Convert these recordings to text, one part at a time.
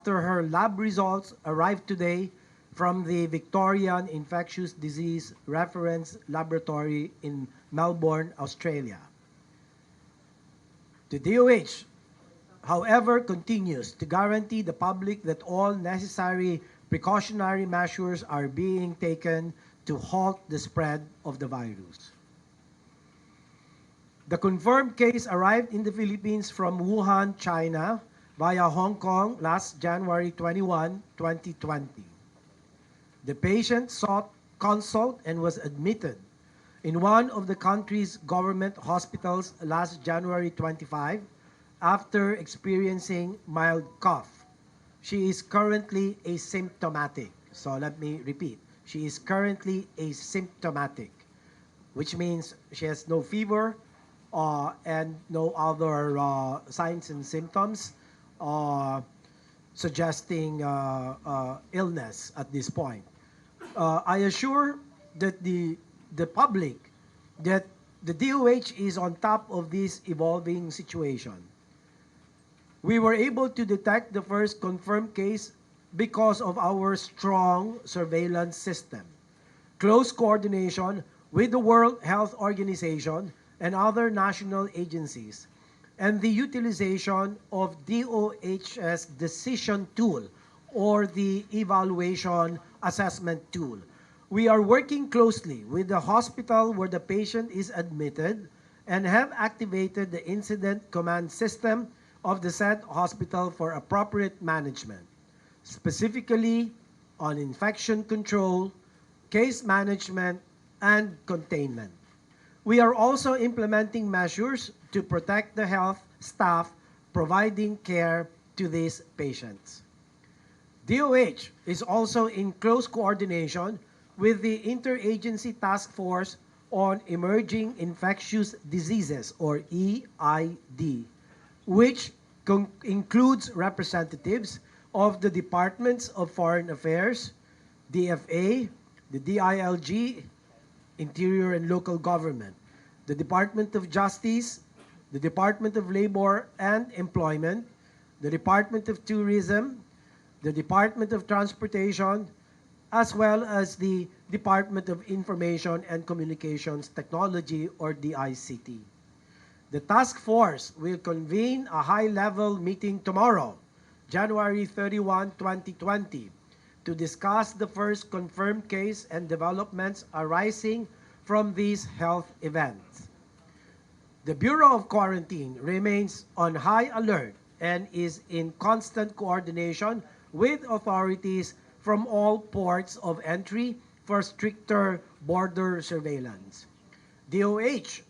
after her lab results arrived today from the Victorian Infectious Disease Reference Laboratory in Melbourne, Australia. The DOH, however, continues to guarantee the public that all necessary precautionary measures are being taken to halt the spread of the virus. The confirmed case arrived in the Philippines from Wuhan, China, via Hong Kong last January 21, 2020. The patient sought consult and was admitted in one of the country's government hospitals last January 25 after experiencing mild cough. She is currently asymptomatic. So let me repeat. She is currently asymptomatic, which means she has no fever and no other signs and symptoms suggesting illness at this point. I assure that the public that the DOH is on top of this evolving situation. We were able to detect the first confirmed case because of our strong surveillance system, close coordination with the World Health Organization and other national agencies, and the utilization of DOH's decision tool or the evaluation assessment tool. We are working closely with the hospital where the patient is admitted and have activated the incident command system of the said hospital for appropriate management, specifically on infection control, case management, and containment. We are also implementing measures to protect the health staff providing care to these patients. DOH is also in close coordination with the Interagency Task Force on Emerging Infectious Diseases, or EID, which includes representatives of the Departments of Foreign Affairs, DFA, the DILG, Interior and Local Government, the Department of Justice, the Department of Labor and Employment, the Department of Tourism, the Department of Transportation, as well as the Department of Information and Communications Technology, or DICT. The task force will convene a high-level meeting tomorrow, January 31, 2020, to discuss the first confirmed case and developments arising from these health events. The Bureau of Quarantine remains on high alert and is in constant coordination with authorities from all ports of entry for stricter border surveillance. DOH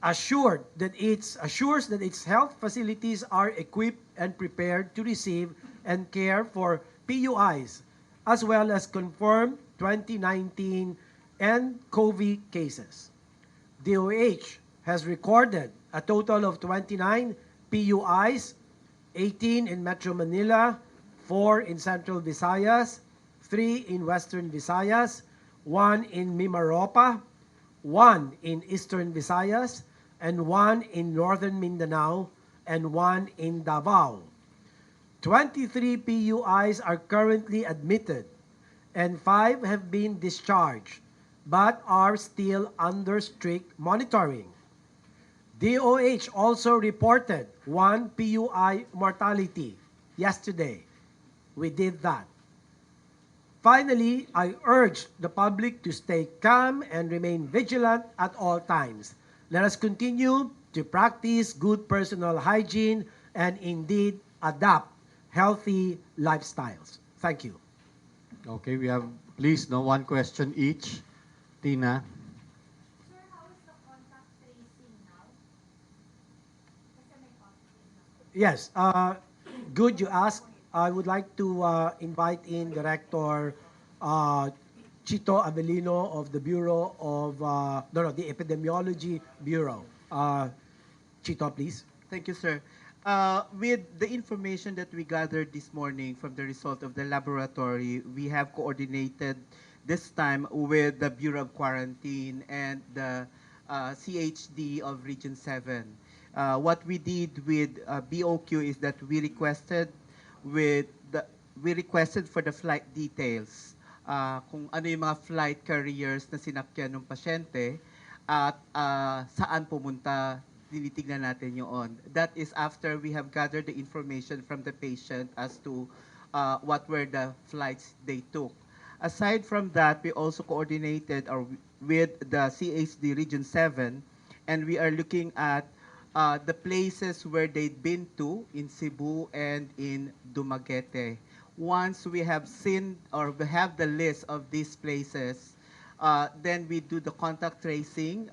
assures that its health facilities are equipped and prepared to receive and care for PUIs, as well as confirmed 2019 and COVID cases. DOH has recorded a total of 29 PUIs, 18 in Metro Manila, 4 in Central Visayas, 3 in Western Visayas, 1 in Mimaropa, 1 in Eastern Visayas, and 1 in Northern Mindanao, and 1 in Davao. 23 PUIs are currently admitted, and 5 have been discharged, but are still under strict monitoring. DOH also reported 1 PUI mortality yesterday. We did that. Finally, I urge the public to stay calm and remain vigilant at all times. Let us continue to practice good personal hygiene and indeed adopt healthy lifestyles. Thank you. Okay, we have, please, no one question each. Tina. Sir, how is the contact tracing now? Kasi may positive na. Yes, good you asked. I would like to invite in Director Chito Abelino of the Bureau of, the Epidemiology Bureau. Chito, please. Thank you, sir. With the information that we gathered this morning from the result of the laboratory, we have coordinated this time with the Bureau of Quarantine and the CHD of Region 7. What we did with BOQ is that we requested we requested for the flight details, kung ano yung mga flight carriers na sinakyan ng pasyente at saan pumunta, tinitignan natin yun. That is after we have gathered the information from the patient as to what were the flights they took. Aside from that, we also coordinated with the CHD Region 7, and we are looking at the places where they'd been to in Cebu and in Dumaguete. Once we have seen or we have the list of these places, then we do the contact tracing.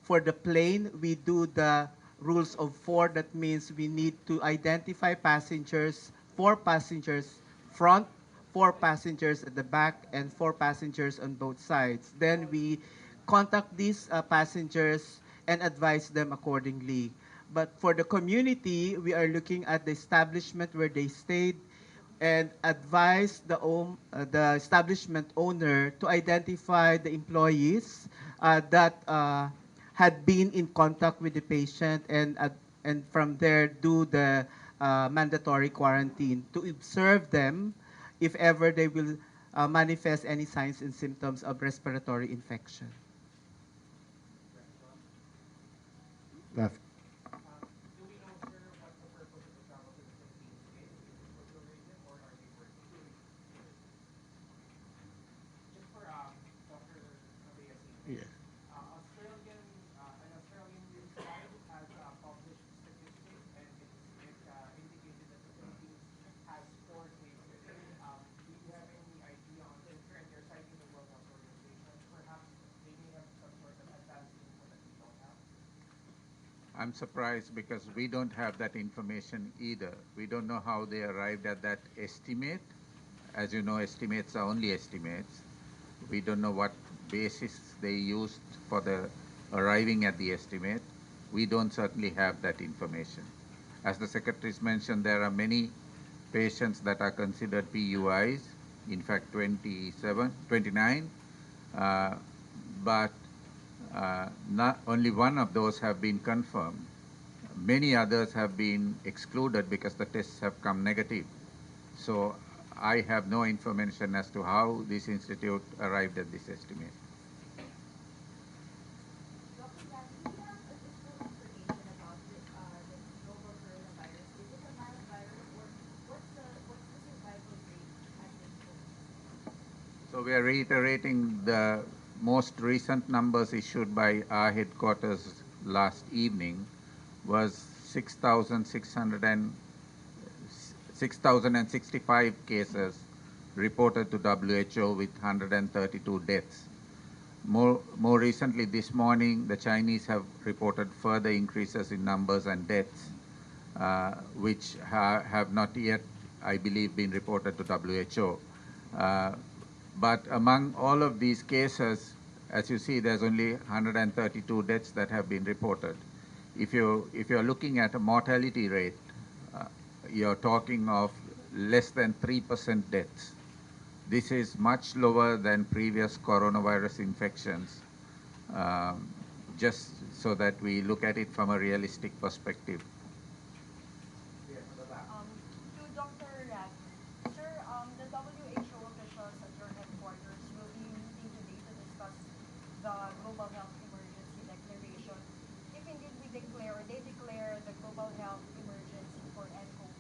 For the plane, we do the rules of 4. That means we need to identify passengers, 4 passengers front, 4 passengers at the back, and 4 passengers on both sides. Then we contact these passengers and advise them accordingly. But for the community, we are looking at the establishment where they stayed and advise the establishment owner to identify the employees that had been in contact with the patient, and from there do the mandatory quarantine to observe them if ever they will manifest any signs and symptoms of respiratory infection. Left. Yeah. An Australian news site has published statistics, and it indicated that the Philippines has 4 cases. Do you have any idea on this? And they're citing the World Health Organization. Perhaps they may have some sort of advanced info that we don't have. I'm surprised because we don't have that information either. We don't know how they arrived at that estimate. As you know, estimates are only estimates. We don't know what basis they used for the arriving at the estimate. We don't certainly have that information. As the secretaries mentioned, there are many patients that are considered PUIs, in fact 29, but not only one of those have been confirmed. Many others have been excluded because the tests have come negative. So I have no information as to how this institute arrived at this estimate. Dr. Dan, do you have additional information about this novel coronavirus? Is it a mild virus, or what's the survival rate at this point? So we are reiterating the most recent numbers issued by our headquarters last evening was 6,065 cases reported to WHO with 132 deaths. More recently this morning, the Chinese have reported further increases in numbers and deaths, which have not yet, I believe, been reported to WHO. But among all of these cases, as you see, there's only 132 deaths that have been reported. If you're looking at a mortality rate, you're talking of less than 3% deaths. This is much lower than previous coronavirus infections, just so that we look at it from a realistic perspective. To Dr. Radman, sir, the WHO officials at your headquarters will be meeting today to discuss the global health emergency declaration. If indeed they declare the global health emergency for nCoV,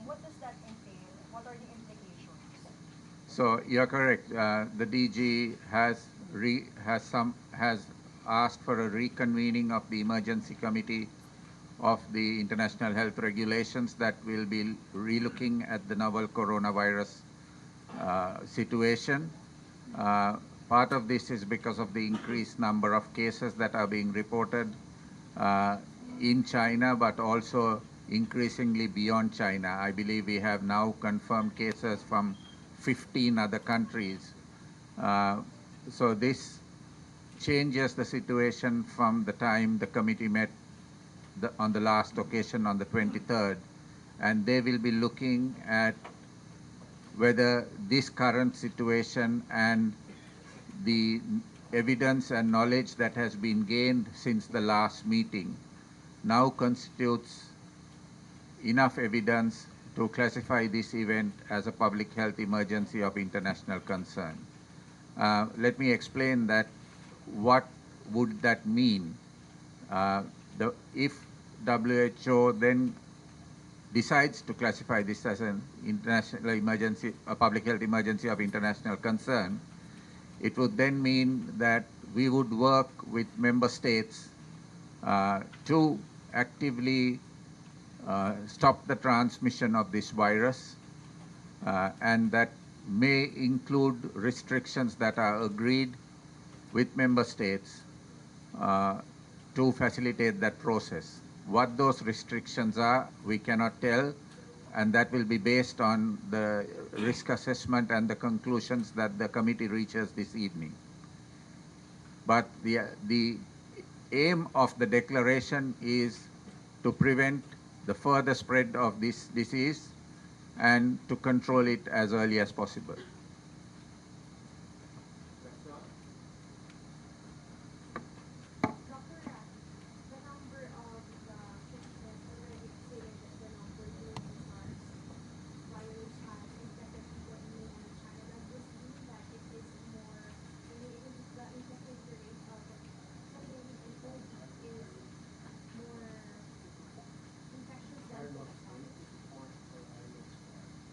what does that entail? What are the implications? So you're correct. The DG has asked for a reconvening of the emergency committee of the international health regulations that will be relooking at the novel coronavirus situation. Part of this is because of the increased number of cases that are being reported in China, but also increasingly beyond China. I believe we have now confirmed cases from 15 other countries. So this changes the situation from the time the committee met on the last occasion on the 23rd, and they will be looking at whether this current situation and the evidence and knowledge that has been gained since the last meeting now constitutes enough evidence to classify this event as a public health emergency of international concern. Let me explain that. What would that mean? If WHO then decides to classify this as an international emergency, a public health emergency of international concern, it would then mean that we would work with member states to actively stop the transmission of this virus, and that may include restrictions that are agreed with member states to facilitate that process. What those restrictions are, we cannot tell, and that will be based on the risk assessment and the conclusions that the committee reaches this evening. But the aim of the declaration is to prevent the further spread of this disease and to control it as early as possible. Dr. Rat, the number of the cases already exceeded the number during the SARS virus has infected people in mainland China. Does this mean that it is more, the infected rate of something in COVID is more infectious than the SARS?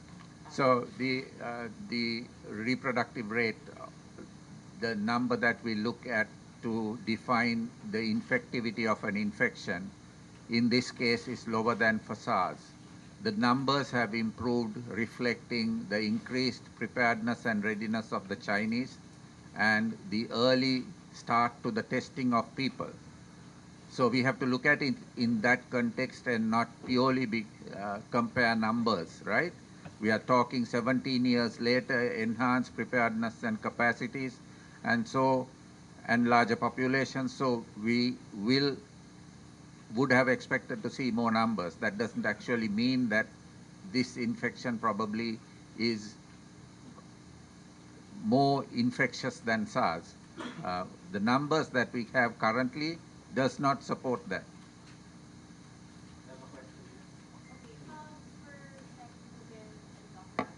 So the reproductive rate, the number that we look at to define the infectivity of an infection, in this case is lower than for SARS. The numbers have improved, reflecting the increased preparedness and readiness of the Chinese and the early start to the testing of people. So we have to look at it in that context and not purely compare numbers, right? We are talking 17 years later, enhanced preparedness and capacities, and larger populations. So we would have expected to see more numbers. That doesn't actually mean that this infection probably is more infectious than SARS. The numbers that we have currently does not support that. Okay, for next again, Dr.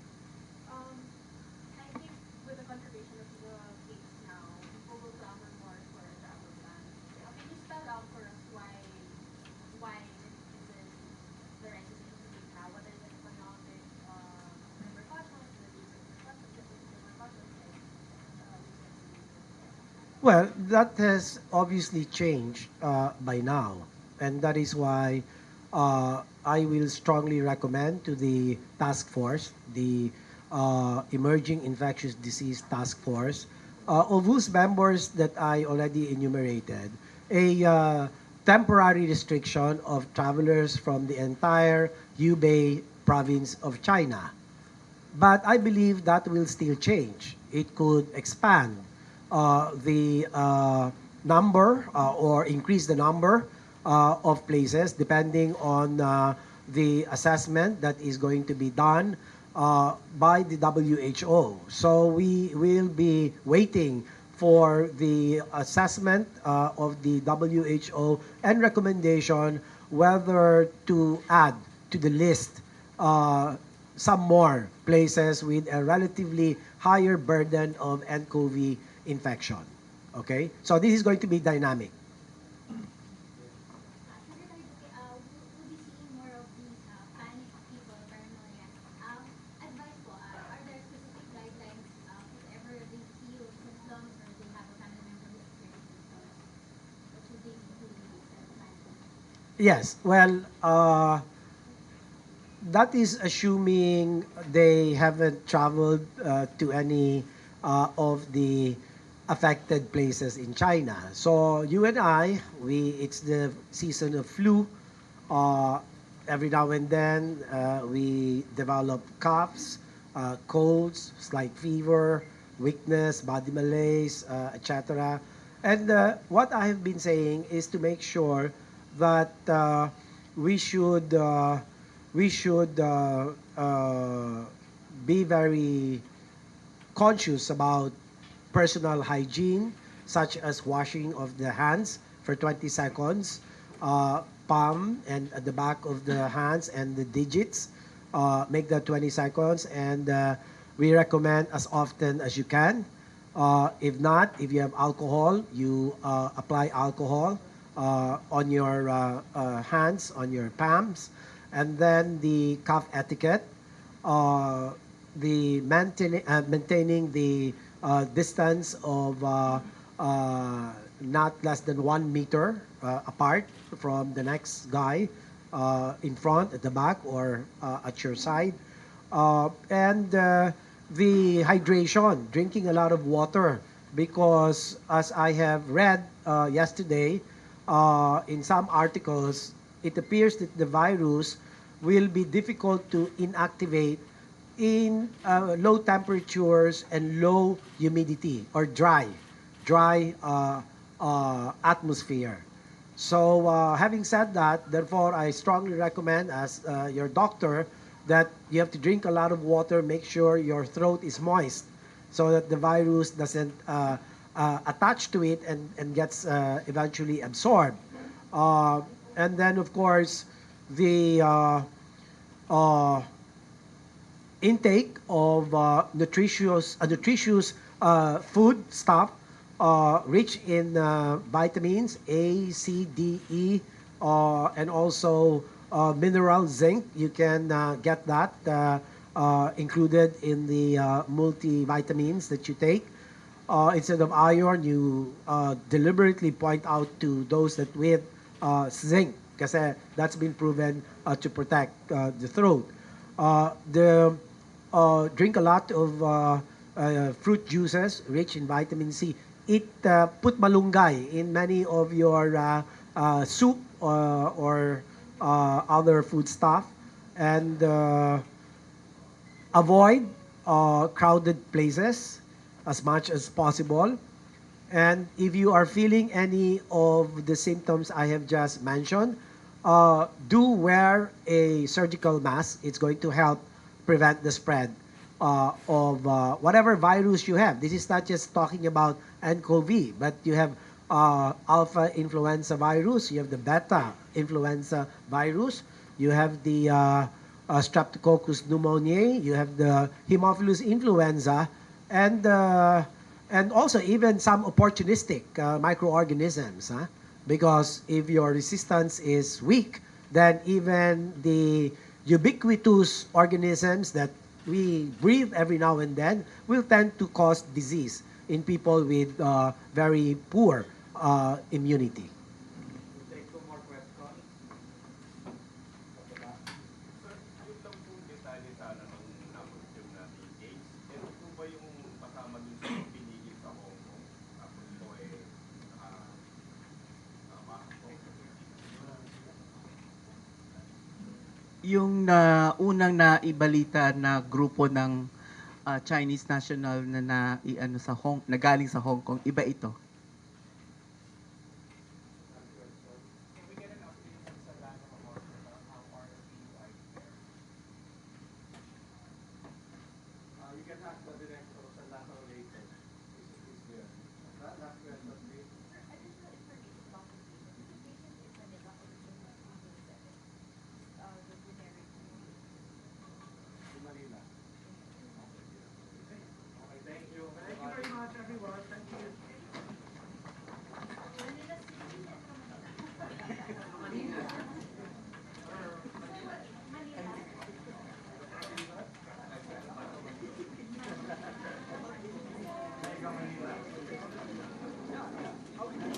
I think with the confirmation of the case now, people will clamor more for a travel ban. Can you spell out for us why is it the right decision to take now? What are the economic repercussions, the legal repercussions, Well, that has obviously changed by now, and that is why I will strongly recommend to the task force, the Emerging Infectious Disease Task Force, of whose members that I already enumerated, a temporary restriction of travelers from the entire Hubei province of China. But I believe that will still change. It could expand the number or increase the number of places depending on the assessment that is going to be done by the WHO. So we will be waiting for the assessment of the WHO and recommendation whether to add to the list some more places with a relatively higher burden of nCoV infection. Okay? So this is going to be dynamic. Secretary, we'll be seeing more of these panic people, paranoia. Advice po, are there specific guidelines if ever they feel symptoms or they have a family member who experiences symptoms? What should they be doing instead of panicking? Yes. Well, that is assuming they haven't traveled to any of the affected places in China. So you and I, it's the season of flu. Every now and then we develop coughs, colds, slight fever, weakness, body malaise, etc. And what I have been saying is to make sure that we should be very conscious about personal hygiene, such as washing of the hands for 20 seconds, palm and at the back of the hands and the digits, make that 20 seconds, and we recommend as often as you can. If not, if you have alcohol, you apply alcohol on your hands, on your palms, and then the cough etiquette, the maintaining the distance of not less than 1 meter apart from the next guy in front, at the back, or at your side. And the hydration, drinking a lot of water, because as I have read yesterday in some articles, it appears that the virus will be difficult to inactivate in low temperatures and low humidity, or dry atmosphere. So having said that, therefore, I strongly recommend as your doctor that you have to drink a lot of water, make sure your throat is moist so that the virus doesn't attach to it and gets eventually absorbed. And then, of course, the intake of nutritious food stuff rich in vitamins A, C, D, E, and also mineral zinc. You can get that included in the multivitamins that you take. Instead of iron, you deliberately point out to those that with zinc, because that's been proven to protect the throat. Drink a lot of fruit juices rich in vitamin C. Eat put malunggay in many of your soup or other food stuff, and avoid crowded places as much as possible. And if you are feeling any of the symptoms I have just mentioned, do wear a surgical mask. It's going to help prevent the spread of whatever virus you have. This is not just talking about nCoV, but you have alpha influenza virus, you have the beta influenza virus, you have the streptococcus pneumoniae, you have the Haemophilus influenza, and also even some opportunistic microorganisms. Because if your resistance is weak, then even the ubiquitous organisms that we breathe every now and then will tend to cause disease in people with very poor immunity. Take two more questions. Sir, yun lang pong detalye sana nung na-confirm natin case. Ito po ba yung kasama dun sa pinigil sa Hong Kong? Tapos po Yung unang naibalita na grupo ng Chinese national na iano sa nagaling sa Hong Kong, iba ito. Can we get an update from sa Lamang Hospital? How are the lives there? You can ask the director of Salata later. Is there. Last question, please. Sir, additional information about the patient. If the patient is Manila origin of 307, the generic name. In Manila. Okay, thank you. Thank you very much, everyone. Thank you. Manila City and Manila. Manila.